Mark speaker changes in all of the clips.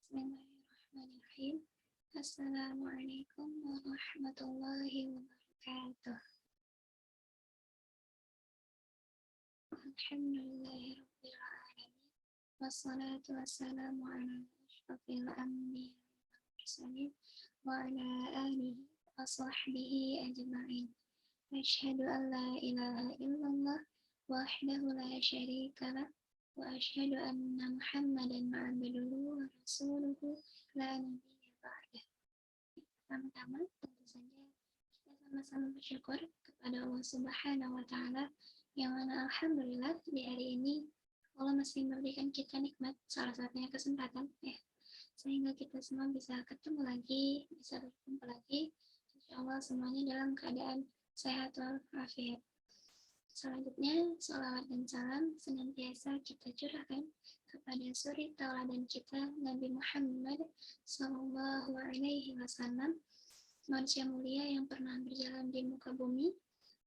Speaker 1: Bismillahirrahmanirrahim. Assalamualaikum warahmatullahi wabarakatuh. Alhamdulillahirabbil alamin. Wassalatu wassalamu ala asyrofil anbiya'i wal mursalin wa ala alihi wa sahbihi ajma'in. Asyhadu an la ilaha illallah wahdahu la syarika lah wa asyhadu anna Muhammadan abduhu wa rasuluhu la nabiyya ba'dah. Pertama-tama tentu saja kita sama-sama bersyukur kepada Allah Subhanahu wa taala yang mana alhamdulillah di hari ini Allah masih memberikan kita nikmat, salah satunya kesempatan sehingga kita semua bisa ketemu lagi, bisa berkumpul lagi. Insyaallah semuanya dalam keadaan sehat walafiat. Selanjutnya, salawat dan salam senantiasa kita curahkan kepada suri tauladan kita Nabi Muhammad Sallallahu Alaihi Wasallam, manusia mulia yang pernah berjalan di muka bumi,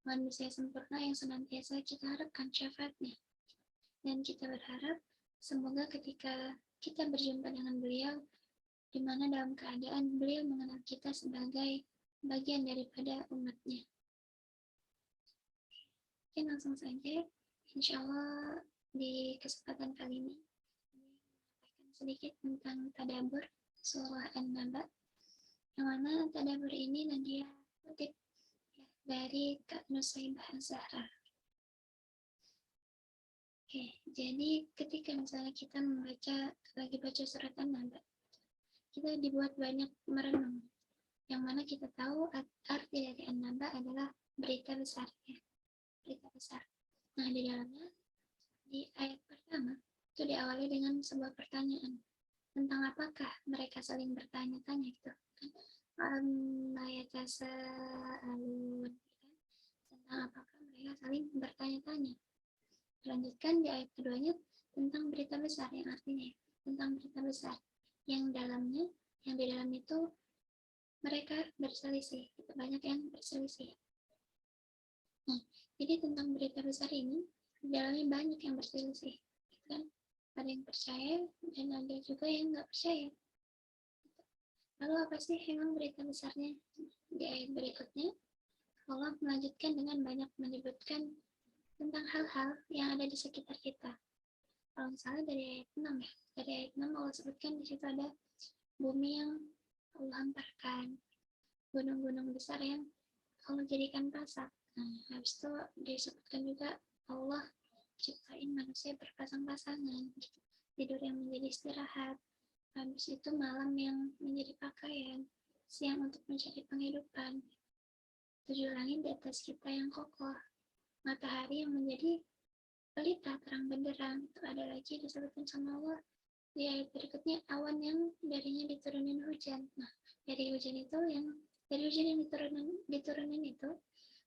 Speaker 1: manusia sempurna yang senantiasa kita harapkan syafaatnya. Dan kita berharap semoga ketika kita berjumpa dengan beliau, di mana dalam keadaan beliau mengenal kita sebagai bagian daripada umatnya. Oke, langsung saja. Insya Allah di kesempatan kali ini menyampaikan sedikit tentang tadabbur surah An-Naba, yang mana tadabbur ini Nadia kutip dari Kak Nusaibah Az-Zahra. Oke, jadi ketika misalnya kita lagi baca surat An-Naba, kita dibuat banyak merenung, yang mana kita tahu arti dari An-Naba adalah berita besar, berita besar. Nah, di dalamnya, di ayat pertama, itu diawali dengan sebuah pertanyaan tentang apakah mereka saling bertanya-tanya gitu. Tentang apakah mereka saling bertanya-tanya. Lanjutkan di ayat keduanya tentang berita besar, yang artinya tentang berita besar yang di dalam itu mereka berselisih, banyak yang berselisih. Nah, jadi tentang berita besar ini, di dalamnya banyak yang berselisih, kan? Ada yang percaya dan ada juga yang nggak percaya. Lalu apa sih memang berita besarnya? Di ayat berikutnya, Allah melanjutkan dengan banyak menyebutkan tentang hal-hal yang ada di sekitar kita. Kalau misalnya dari ayat 6 dari ayat 6 Allah sebutkan di situ ada bumi yang Allah hamparkan, gunung-gunung besar yang Allah jadikan pasak. Nah, habis itu disebutkan juga Allah ciptain manusia berpasang-pasangan, tidur yang menjadi istirahat, habis itu malam yang menjadi pakaian, siang untuk mencari penghidupan, 7 langit di atas kita yang kokoh, matahari yang menjadi pelita terang benderang. Itu ada lagi disebutkan sama Allah di ayat berikutnya, awan yang darinya diturunin hujan. Nah, dari hujan yang diturunin itu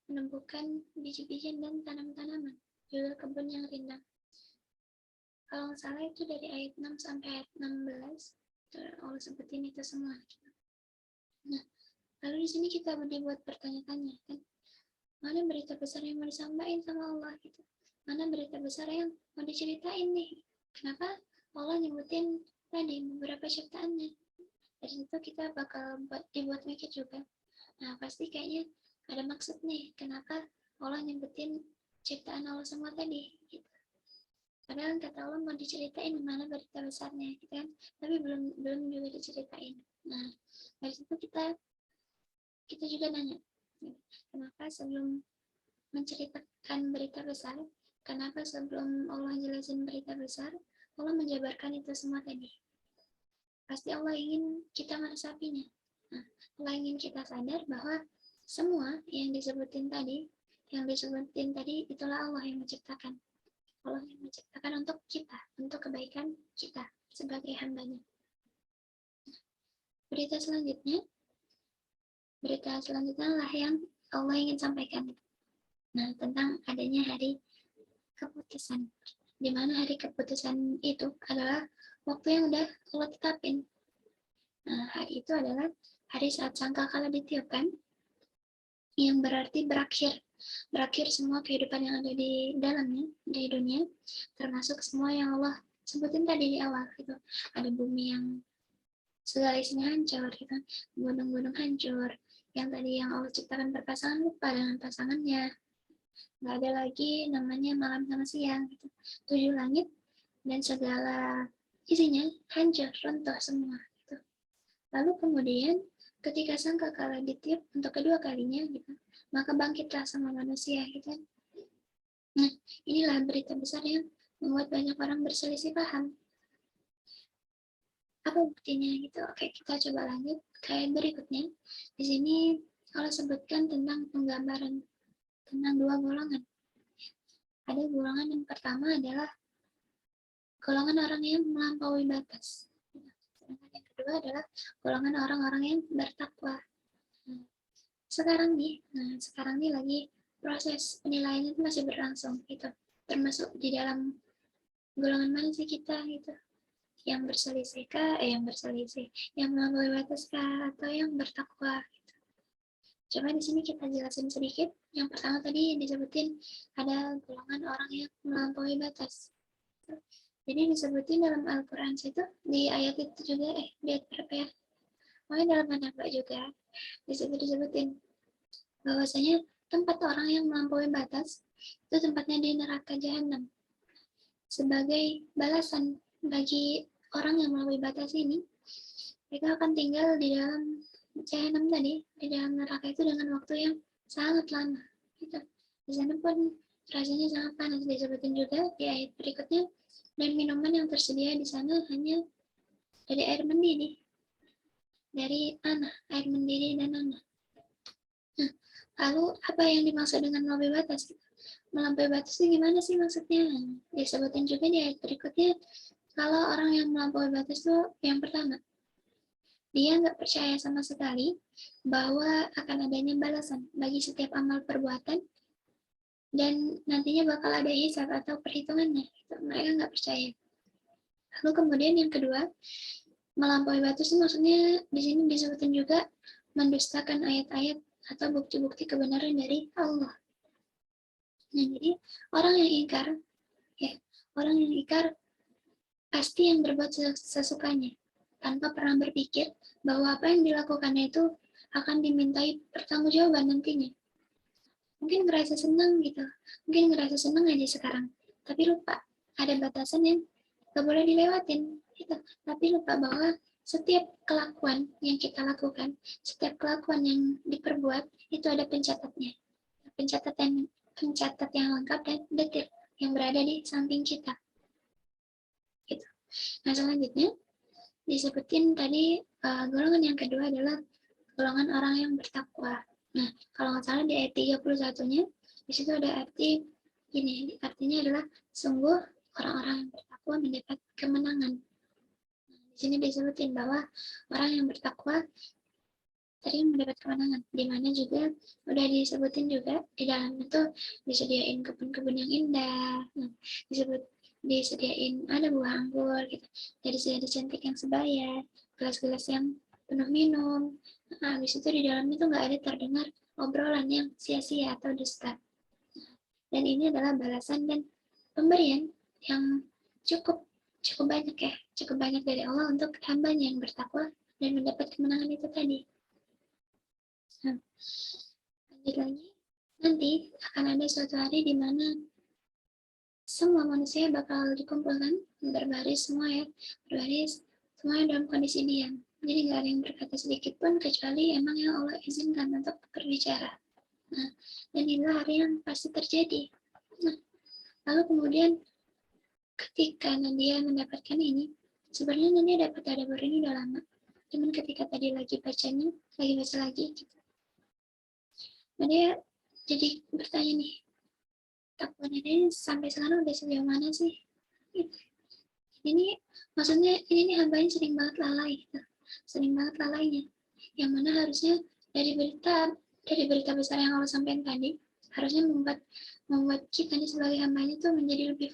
Speaker 1: menumbuhkan biji-bijian dan tanam-tanaman, juga kebun yang rindang. Kalau nggak salah itu dari ayat 6 sampai ayat 16, Allah sebutin itu semua. Nah, lalu di sini kita dibuat bertanya-tanya, kan? Mana berita besar yang mau disampaikan sama Allah gitu? Mana berita besar yang mau diceritain nih? Kenapa Allah nyebutin tadi beberapa ciptaannya? Dari situ kita bakal dibuat mikir juga. Nah, pasti kayaknya ada maksud nih, kenapa Allah nyebutin ciptaan Allah semua tadi, gitu. Padahal kata Allah mau diceritain mana berita besarnya, gitu kan? Tapi belum juga diceritain. Nah, dari situ kita juga nanya, kenapa sebelum menceritakan berita besar, kenapa sebelum Allah jelasin berita besar, Allah menjabarkan itu semua tadi? Pasti Allah ingin kita meresapinya. Nah, Allah ingin kita sadar bahwa semua yang disebutin tadi itulah Allah yang menciptakan. Allah yang menciptakan untuk kita, untuk kebaikan kita sebagai hambanya. Berita selanjutnya lah yang Allah ingin sampaikan. Nah, tentang adanya hari keputusan. Di mana hari keputusan itu adalah waktu yang udah Allah tetapin. Nah, hari itu adalah hari saat sangkakala ditiupkan, yang berarti berakhir semua kehidupan yang ada di dalamnya, di dunia, termasuk semua yang Allah sebutin tadi di awal gitu. Ada bumi yang segala isinya hancur, gitu. Gunung-gunung hancur, yang tadi yang Allah ciptakan berpasangan lupa dengan pasangannya, nggak ada lagi namanya malam sama siang, gitu. 7 langit dan segala isinya hancur, runtuh semua, gitu. Lalu kemudian ketika sangkakala ditiup untuk kedua kalinya, gitu, maka bangkitlah sama manusia, gitu. Nah, inilah berita besar yang membuat banyak orang berselisih paham. Apa buktinya gitu? Oke, kita coba lanjut ke ayat berikutnya. Di sini Allah sebutkan tentang penggambaran tentang dua golongan. Ada golongan yang pertama adalah golongan orang yang melampaui batas. Sedangkan yang kedua adalah golongan orang-orang yang bertakwa. Sekarang nih lagi proses penilaian itu masih berlangsung gitu. Termasuk di dalam golongan mana sih kita gitu? Yang berselisih kah? Yang melampaui batas kah? Atau yang bertakwa? Gitu. Coba di sini kita jelasin sedikit. Yang pertama tadi disebutin ada golongan orang yang melampaui batas. Jadi disebutin dalam Al-Quran situ di ayat itu juga di ayat berapa ya? Makanya dalam An-Naba juga disebutin bahwasanya tempat orang yang melampaui batas itu tempatnya di neraka Jahanam. Sebagai balasan bagi orang yang melampaui batas ini, mereka akan tinggal di dalam Jahanam tadi, di dalam neraka itu dengan waktu yang sangat lama. Gitu. Di sana pun rasanya sangat panas, disebutin juga di ayat berikutnya, dan minuman yang tersedia di sana hanya dari air mendidih, dari tanah, air mendidih dan tanah. Nah, lalu apa yang dimaksud dengan melampaui batas? Melampaui batas itu gimana sih maksudnya? Disebutin juga di ayat berikutnya, kalau orang yang melampaui batas itu yang pertama, dia nggak percaya sama sekali bahwa akan adanya balasan bagi setiap amal perbuatan dan nantinya bakal ada hisab atau perhitungannya. Mereka nggak percaya. Lalu kemudian yang kedua, melampaui batas itu maksudnya di sini disebutin juga mendustakan ayat-ayat atau bukti-bukti kebenaran dari Allah. Nah, jadi orang yang ingkar pasti yang berbuat sesukanya tanpa pernah berpikir bahwa apa yang dilakukannya itu akan dimintai pertanggungjawaban nantinya. Mungkin ngerasa senang gitu, mungkin ngerasa senang aja sekarang, tapi lupa ada batasan yang gak boleh dilewatin gitu. Tapi lupa bahwa setiap kelakuan yang kita lakukan, setiap kelakuan yang diperbuat itu ada pencatatnya, pencatat yang lengkap dan detail yang berada di samping kita. Gitu. Nah, selanjutnya disebutin tadi golongan yang kedua adalah golongan orang yang bertakwa. Nah, kalau nggak salah di ayat 31-nya, di situ ada arti gini, artinya adalah sungguh orang-orang yang bertakwa mendapat kemenangan. Nah, di sini disebutin bahwa orang yang bertakwa tadi mendapat kemenangan, di mana juga udah disebutin juga di dalam itu disediain kebun-kebun yang indah, disediain ada buah anggur gitu, dari segi cantik yang sebaya, gelas-gelas yang penuh minum. Nah, habis itu di dalam itu nggak ada terdengar obrolan yang sia-sia atau dusta. Dan ini adalah balasan dan pemberian yang cukup banyak dari Allah untuk hambanya yang bertakwa dan mendapat kemenangan itu tadi. Nah, lanjut lagi, nanti akan ada suatu hari di mana semua manusia bakal dikumpulkan berbaris semua semuanya dalam kondisi diam. Jadi nggak ada yang berkata sedikit pun kecuali emang yang Allah izinkan untuk berbicara. Nah, dan inilah hari yang pasti terjadi. Nah, lalu kemudian ketika Nadia mendapatkan ini, sebenarnya Nadia dapat tadabbur ini udah lama. Cuman ketika tadi lagi baca lagi gitu. Nadia jadi bertanya nih, takwa Nadia sampai sekarang udah sejauh mana sih? Ini maksudnya ini hambanya sering banget lalai gitu. Sering banget lalainya, yang mana harusnya dari berita besar yang Allah sampaikan tadi harusnya membuat kita nih sebagai hambanya tuh menjadi lebih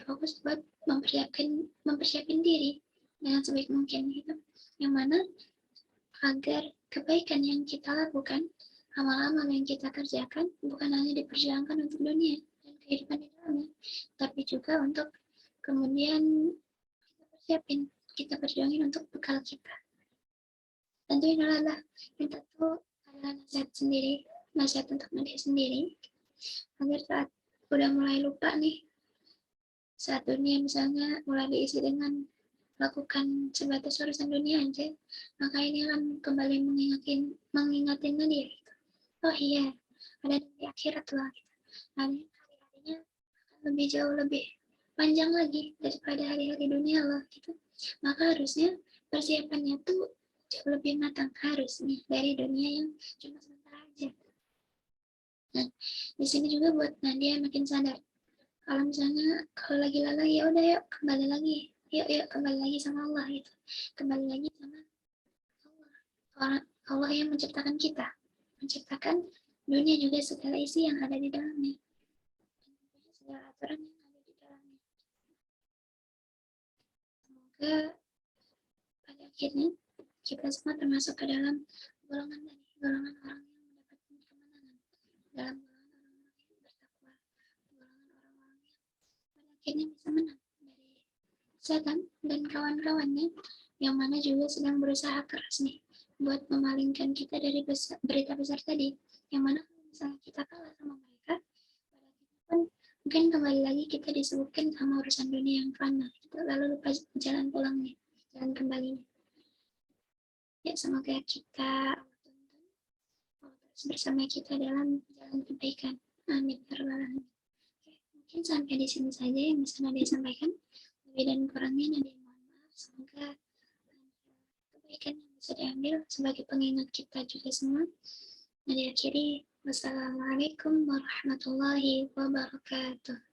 Speaker 1: fokus buat mempersiapkan diri dengan sebaik mungkin gitu, yang mana agar kebaikan yang kita lakukan, amal-amal yang kita kerjakan bukan hanya diperjuangkan untuk dunia dan kehidupan di dalamnya, tapi juga untuk kemudian kita persiapin kita perjuangin untuk bekal kita. Tentu ini adalah kita tuh adalah nasihat sendiri, nasihat untuk diri sendiri, agar saat udah mulai lupa nih, saat dunia misalnya mulai diisi dengan lakukan sebatas urusan dunia aja, maka ini akan kembali mengingatin dia. Oh iya, ada di akhirat lah. Hari-harinya akan lebih jauh lebih panjang lagi daripada hari-hari dunia loh gitu. Maka harusnya persiapannya tuh jauh lebih matang harusnya dari dunia yang cuma sebentar aja. Nah, di sini juga buat Nadia makin sadar. Kalau misalnya kalau lagi lelah ya udah yuk kembali lagi, yuk kembali lagi sama Allah gitu, kembali lagi sama Allah. Allah yang menciptakan kita, menciptakan dunia juga segala isi yang ada di dalamnya, segala aturan yang ada di dalamnya. Semoga pada akhirnya kita semua termasuk ke dalam golongan orang yang mendapatkan kemenangan, dalam golongan orang-orang yang bertakwa, golongan orang-orang yang pada akhirnya bisa menang dari setan dan kawan-kawannya, yang mana juga sedang berusaha keras nih buat memalingkan kita dari berita besar tadi, yang mana kalau misalnya kita kalah sama mereka, pada akhirnya pun mungkin kembali lagi kita disebutkan sama urusan dunia yang fana, kita lalu lupa jalan pulangnya, jalan kembalinya. Ya, semoga kita terus bersama kita dalam jalan kebaikan. Amin. Mungkin sampai di sini saja yang bisa Nadia sampaikan. Lebih dan kurangnya Nadia mohon maaf. Semoga kebaikan yang bisa diambil sebagai pengingat kita juga semua. Nadia akhiri. Wassalamualaikum warahmatullahi wabarakatuh.